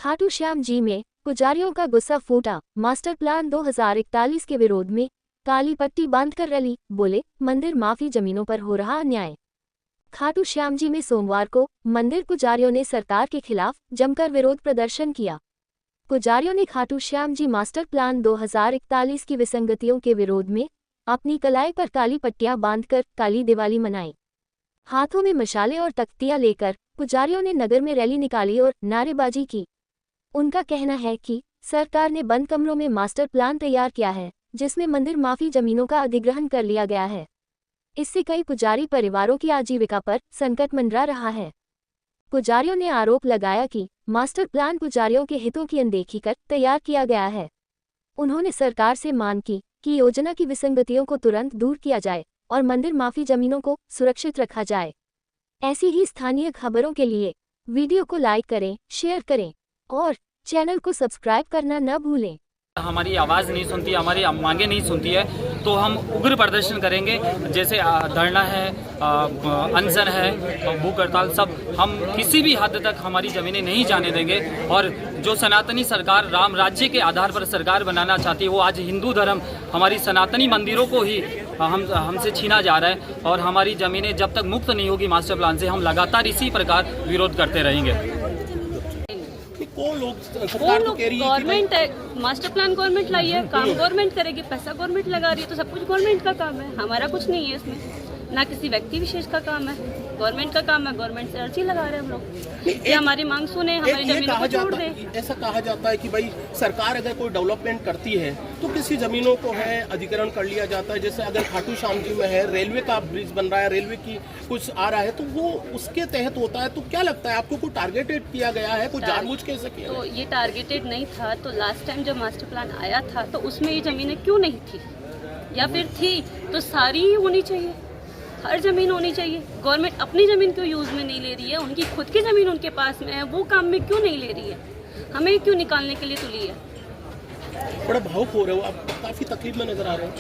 खाटू श्याम जी में पुजारियों का गुस्सा फूटा। मास्टर प्लान 2041 के विरोध में काली पट्टी बांधकर रैली, बोले मंदिर माफी जमीनों पर हो रहा अन्याय। खाटू श्याम जी में सोमवार को मंदिर पुजारियों ने सरकार के खिलाफ जमकर विरोध प्रदर्शन किया। पुजारियों ने खाटू श्याम जी मास्टर प्लान 2041 की विसंगतियों के विरोध में अपनी कलाई पर काली पट्टियां बांधकर काली दिवाली मनाई। हाथों में मशाले और तख्तियां लेकर पुजारियों ने नगर में रैली निकाली और नारेबाजी की। उनका कहना है कि सरकार ने बंद कमरों में मास्टर प्लान तैयार किया है, जिसमें मंदिर माफी जमीनों का अधिग्रहण कर लिया गया है। इससे कई पुजारी परिवारों की आजीविका पर संकट मंडरा रहा है। पुजारियों ने आरोप लगाया कि मास्टर प्लान पुजारियों के हितों की अनदेखी कर तैयार किया गया है। उन्होंने सरकार से मांग की कि योजना की विसंगतियों को तुरंत दूर किया जाए और मंदिर माफी जमीनों को सुरक्षित रखा जाए। ऐसी ही स्थानीय खबरों के लिए वीडियो को लाइक करें, शेयर करें और चैनल को सब्सक्राइब करना न भूलें। हमारी आवाज़ नहीं सुनती, हमारी मांगे नहीं सुनती है तो हम उग्र प्रदर्शन करेंगे, जैसे धरना है, अनशन है, भूख हड़ताल, सब हम किसी भी हद तक हमारी ज़मीनें नहीं जाने देंगे। और जो सनातनी सरकार राम राज्य के आधार पर सरकार बनाना चाहती है, वो आज हिंदू धर्म हमारी सनातनी मंदिरों को ही हमसे छीना जा रहा है। और हमारी ज़मीनें जब तक मुक्त नहीं होगी मास्टर प्लान से, हम लगातार इसी प्रकार विरोध करते रहेंगे। गवर्नमेंट है, मास्टर प्लान गवर्नमेंट लाई है, काम गवर्नमेंट करेगी, पैसा गवर्नमेंट लगा रही है, तो सब कुछ गवर्नमेंट का काम है। हमारा कुछ नहीं है इसमें, ना किसी व्यक्ति विशेष का काम है, गवर्नमेंट का काम है। गवर्नमेंट से अर्जी लगा रहे हैं हम लोग कि हमारी मांग सुने, हमारी जमीनों को छोड़ दें। ऐसा कहा जाता है कि भाई सरकार अगर कोई डेवलपमेंट करती है तो किसी जमीनों को है अधिग्रहण कर लिया जाता है। जैसे अगर खाटू श्याम जी में है, रेलवे का ब्रिज बन रहा है, रेलवे की कुछ आ रहा है तो वो उसके तहत होता है। तो क्या लगता है आपको, कोई टारगेटेड किया गया है, कोई जानबूझ के ऐसा किया? तो ये टारगेटेड नहीं था। तो लास्ट टाइम जब मास्टर प्लान आया था तो उसमें ये जमीनें क्यों नहीं थी, या फिर थी तो सारी ही होनी चाहिए, हर जमीन होनी चाहिए। गवर्नमेंट अपनी जमीन क्यों यूज में नहीं ले रही है? उनकी खुद की जमीन उनके पास में है, वो काम में क्यों नहीं ले रही है? हमें क्यों निकालने के लिए तुली है? बड़ा भावुक हो रहे हो आप, काफी तकलीफ में नजर आ रहे हो।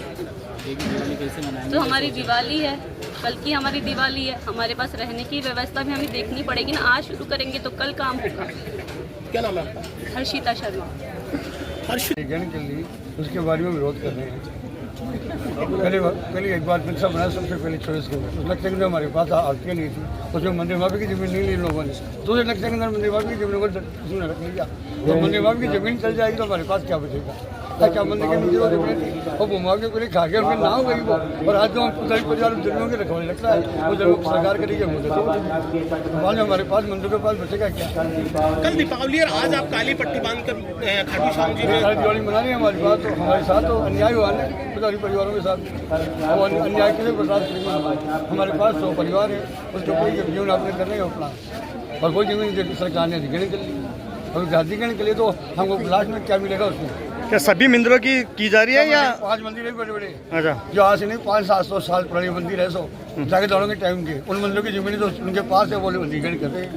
तो हमारी दिवाली है, कल की हमारी दिवाली है, हमारे पास रहने की व्यवस्था भी हमें देखनी पड़ेगी ना। आज शुरू करेंगे तो कल काम होगा। क्या नाम है आपका? हर्षिता शर्मा। के लिए उसके बारे में विरोध कर रहे हैं। पहले एक बार नक्शा बनाया, सबसे पहले चॉइस के उस नक्शे के अंदर हमारे पास आती नहीं थी, उसमें मंदिर माफी की जमीन नहीं ली लोगों ने। दूसरे नक्शे के अंदर मंदिर माफी की जमीन को रख लिया, तो मंदिर माफी की जमीन चल जाएगी तो हमारे पास क्या बचेगा? क्या मंदिर के नीचे और वो मुआवजे को खा के फिर ना हो गई वो। और आज जो हम परिवार जमीनों के रखवाले लगता है वो जब सरकार करेगी बाद में हमारे पास मंदिर के पास बचेगा क्या? कल दीपावली और आज आप काली पट्टी बांध कर खाटू श्याम जी में दिवाली मना रहे हैं। हमारी बात तो हमारे साथ तो अन्याय हुआ है पुजारी परिवारों के साथ। और अन्याय के लिए बर्दाश्त हमारे पास 100 परिवार है, उसको कोई जीवन आपने करने का प्लान और कोई जमीन सरकार ने अधिग्रहण कर ली। और अधिग्रहण के लिए तो हमको लास्ट में क्या मिलेगा उसमें? क्या सभी मंदिरों की जा रही है या 5 मंदिर है बड़े बड़े? अच्छा, जो आज से नहीं 500-700 साल पुराने मंदिर है, सो जाके दौड़ों के टाइम के उन मंदिरों की जमीन तो उनके पास है, वो अधिग्रहण कर रहे हैं।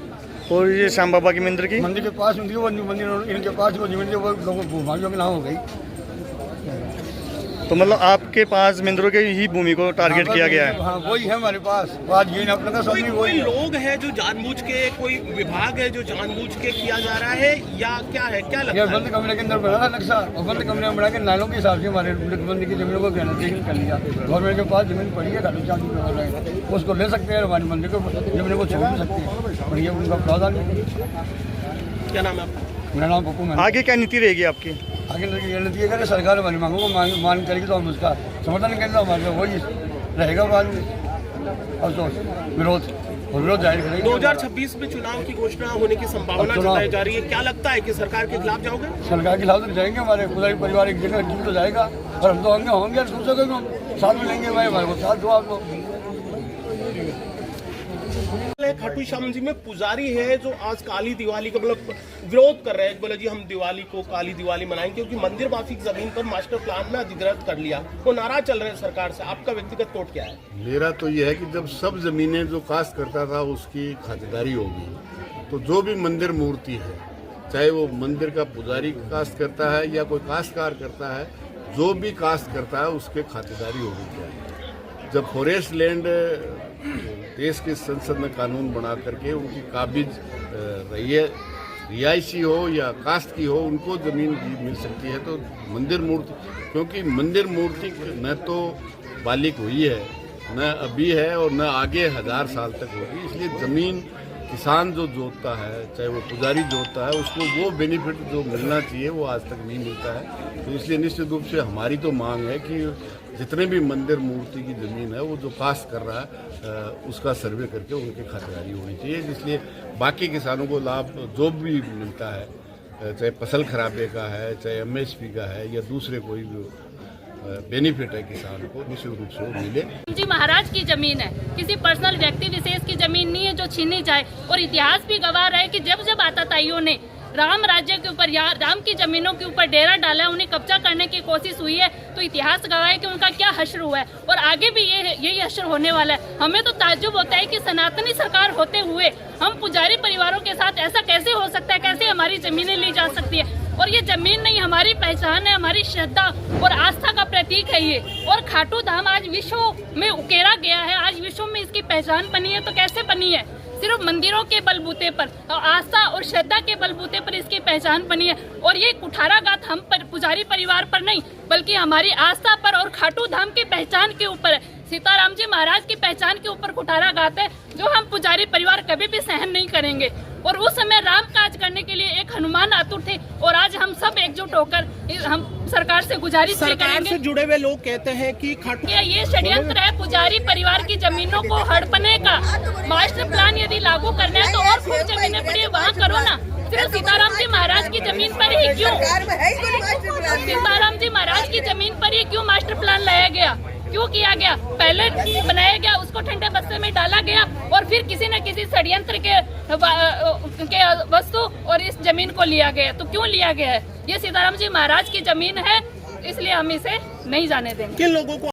और ये श्याम बाबा के मंदिर के पास उनकी वो मंदिर इनके पास वो जमीन वो लोगों भूमाफियों के नाम हो गई। तो मतलब आपके पास मंदिरों के ही भूमि को टारगेट किया गया है? हाँ, वही है हमारे पास। आज ये अपने का कोई लोग है जो जानबूझ के, कोई विभाग है जो जानबूझ के किया जा रहा है या क्या है? क्या लगता है? बंद कमरे के अंदर बना नक्शा और बंद कमरे में बना के नालों के हिसाब से हमारे मंदिर की जमीनों को कर लिया। गवर्नमेंट के पास जमीन पड़ी है, उसको ले सकते हैं, हमारे मंदिर को जमीनों को छोड़ भी सकते हैं, और ये उनका प्रावधान है। क्या नाम है आपका? मेरा नाम पप्पू है। आगे क्या नीति रहेगी आपकी? आगे नीति अगर सरकार हमारी मांगों को मान करेगी तो हम उसका समर्थन करेंगे, हमारे वही रहेगा बाद में। और तो विरोध जाहिर करेंगे। 2026 में चुनाव की घोषणा होने की संभावना जताई जा रही है, क्या लगता है कि सरकार के खिलाफ जाओगे? सरकार के खिलाफ तो जाएंगे, हमारे पुजारी परिवार एक जगह तो जाएगा, और हम तो होंगे दूसरे को हम साथ में लेंगे भाई, हमारे को साथ दो आप लोग। खाटू श्याम जी में पुजारी है जो आज काली दिवाली का मतलब विरोध कर रहे हैं, बोले जी हम दिवाली को काली दिवाली मनाएंगे क्योंकि मंदिर माफी की जमीन पर मास्टर प्लान में अधिग्रहण कर लिया। वो नाराज चल रहे हैं सरकार से। आपका व्यक्तिगत तोड़ क्या है? मेरा तो यह है कि जब सब जमीनें जो कास्ट करता था उसकी खातेदारी होगी, तो जो भी मंदिर मूर्ति है, चाहे वो मंदिर का पुजारी कास्ट करता है या कोई काश्तकार करता है, जो भी कास्ट करता है उसके खातेदारी होनी चाहिए। जब फॉरेस्ट लैंड देश की संसद में कानून बना करके उनकी काबिज रही है रिहायशी हो या कास्ट की हो उनको जमीन भी मिल सकती है। तो मंदिर मूर्ति, क्योंकि मंदिर मूर्ति न तो बालिक हुई है, न अभी है और न आगे 1000 साल तक होगी, इसलिए जमीन किसान जो जोतता है, चाहे वो पुजारी जोतता है, उसको वो बेनिफिट जो मिलना चाहिए वो आज तक नहीं मिलता है। तो इसलिए निश्चित रूप से हमारी तो मांग है कि जितने भी मंदिर मूर्ति की ज़मीन है वो जो कास्ट कर रहा है उसका सर्वे करके उनकी खातिरदारी होनी चाहिए, जिसलिए बाकी किसानों को लाभ जो भी मिलता है, चाहे फसल खराबे का है, चाहे MSP का है या दूसरे कोई बेनिफिट है किसान को, निश्चित रूप से वो मिले। जी महाराज की जमीन है, किसी पर्सनल व्यक्ति विशेष की जमीन नहीं है जो छीनी जाए। और इतिहास भी गवाह है कि जब जब आताताइयों ने राम राज्य के ऊपर या राम की जमीनों के ऊपर डेरा डाला, उन्हें कब्जा करने की कोशिश हुई है, तो इतिहास गवाह है कि उनका क्या हश्र हुआ है और आगे भी यही हश्र होने वाला है। हमें तो ताज्जुब होता है कि सनातनी सरकार होते हुए हम पुजारी परिवारों के साथ ऐसा कैसे हो सकता है, कैसे हमारी जमीनें ली जा सकती है। और ये जमीन नहीं, हमारी पहचान है, हमारी श्रद्धा और आस्था का प्रतीक है ये। और खाटू धाम आज विश्व में उकेरा गया है, आज विश्व में इसकी पहचान बनी है। तो कैसे बनी है? सिर्फ मंदिरों के बलबूते पर, आस्था और श्रद्धा के बलबूते पर इसकी पहचान बनी है। और ये कुठाराघात हम पर, पुजारी परिवार पर नहीं, बल्कि हमारी आस्था पर और खाटू धाम की पहचान के ऊपर है। सीताराम जी महाराज की पहचान के ऊपर कुठाराघात है, जो हम पुजारी परिवार कभी भी सहन नहीं करेंगे। और उस समय राम काज करने के लिए एक हनुमान आतुर थे, और आज हम सब एकजुट होकर हम सरकार से गुजारिश करेंगे। से जुड़े हुए लोग कहते हैं कि खाटू ये षड्यंत्र है पुजारी परिवार की जमीनों को हड़पने का। मास्टर प्लान यदि लागू करना है तो और खूब जमीनें पड़ी है वहाँ करो ना, सिर्फ सीताराम जी महाराज की जमीन पर ही क्यों? सीताराम जी महाराज की जमीन पर ही क्यों मास्टर प्लान लाया गया, क्यों किया गया? पहले बनाया गया, उसको ठंडे बस्ते में डाला गया और फिर किसी न किसी षड्यंत्र के वस्तु और इस जमीन को लिया गया। तो क्यों लिया गया है? ये सीताराम जी महाराज की जमीन है, इसलिए हम इसे नहीं जाने देंगे। किन लोगों को